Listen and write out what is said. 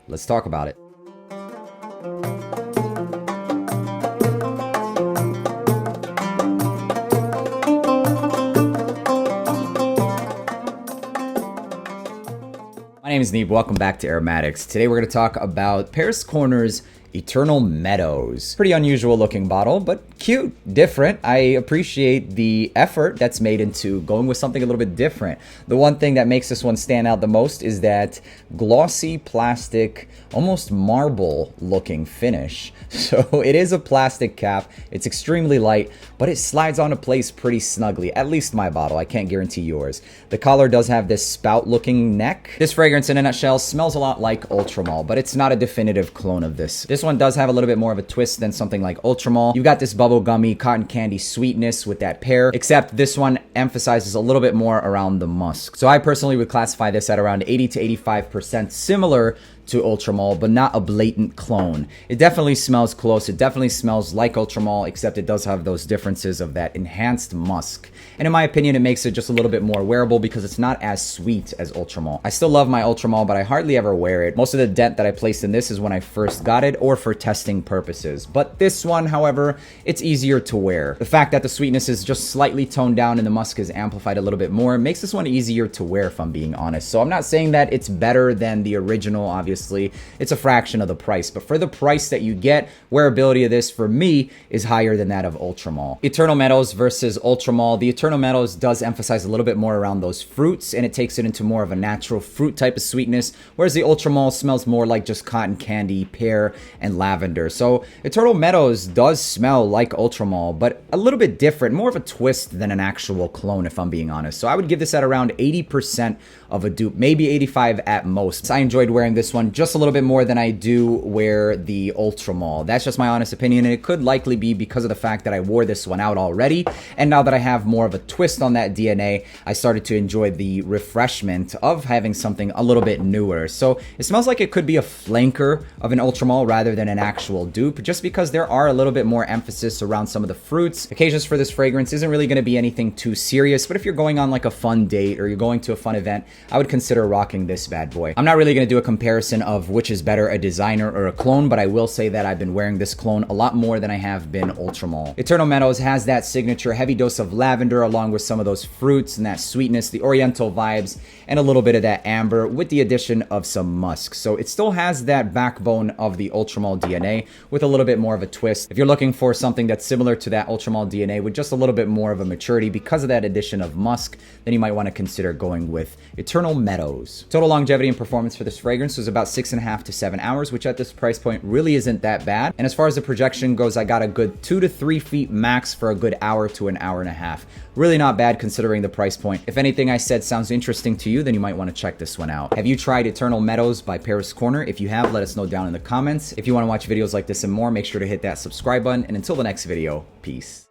Let's talk about it. My name is Neeb. Welcome back to Aromatics. Today we're going to talk about Paris Corner's Eternal Meadows. Pretty unusual looking bottle, but cute, different. I appreciate the effort that's made into going with something a little bit different. The one thing that makes this one stand out the most is that glossy plastic, almost marble looking finish. So it is a plastic cap. It's extremely light, but it slides onto place pretty snugly. At least my bottle. I can't guarantee yours. The collar does have this spout looking neck. This fragrance in a nutshell smells a lot like Ultramall, but it's not a definitive clone of this. This one does have a little bit more of a twist than something like Ultramall. You've got this bubblegummy cotton candy sweetness with that pear, except this one emphasizes a little bit more around the musk. So I personally would classify this at around 80 to 85% similar to Ultramall, but not a blatant clone. It definitely smells close. It definitely smells like Ultramall, except it does have those differences of that enhanced musk. And in my opinion, it makes it just a little bit more wearable because it's not as sweet as Ultramall. I still love my Ultramall, but I hardly ever wear it. Most of the dent that I placed in this is when I first got it or for testing purposes. But this one, however, it's easier to wear. The fact that the sweetness is just slightly toned down and the musk is amplified a little bit more makes this one easier to wear, if I'm being honest. So I'm not saying that it's better than the original, obviously. It's a fraction of the price, but for the price that you get, wearability of this for me is higher than that of Ultramall. Eternal Meadows versus Ultramall. The Eternal Meadows does emphasize a little bit more around those fruits, and it takes it into more of a natural fruit type of sweetness, whereas the Ultramall smells more like just cotton candy, pear, and lavender. So Eternal Meadows does smell like Ultramall, but a little bit different, more of a twist than an actual clone, if I'm being honest. So I would give this at around 80% of a dupe, maybe 85 at most. I enjoyed wearing this one just a little bit more than I do wear the Ultramall. That's just my honest opinion, and it could likely be because of the fact that I wore this one out already, and now that I have more of a twist on that DNA, I started to enjoy the refreshment of having something a little bit newer. So it smells like it could be a flanker of an Ultramall rather than an actual dupe, just because there are a little bit more emphasis around some of the fruits. Occasions for this fragrance isn't really going to be anything too serious, but if you're going on like a fun date or you're going to a fun event, I would consider rocking this bad boy. I'm not really going to do a comparison of which is better, a designer or a clone, but I will say that I've been wearing this clone a lot more than I have been Ultramall. Eternal Meadows has that signature heavy dose of lavender along with some of those fruits and that sweetness, the oriental vibes, and a little bit of that amber with the addition of some musk. So it still has that backbone of the Ultramall DNA with a little bit more of a twist. If you're looking for something that's similar to that Ultramall DNA with just a little bit more of a maturity because of that addition of musk, then you might want to consider going with Eternal Meadows. Total longevity and performance for this fragrance was about 6.5 to 7 hours, which at this price point really isn't that bad. And as far as the projection goes, I got a good 2 to 3 feet max for a good hour to an hour and a half. Really not bad considering the price point. If anything I said sounds interesting to you, then you might want to check this one out. Have you tried Eternal Meadows by Paris Corner? If you have, let us know down in the comments. If you want to watch videos like this and more, make sure to hit that subscribe button. And until the next video, peace.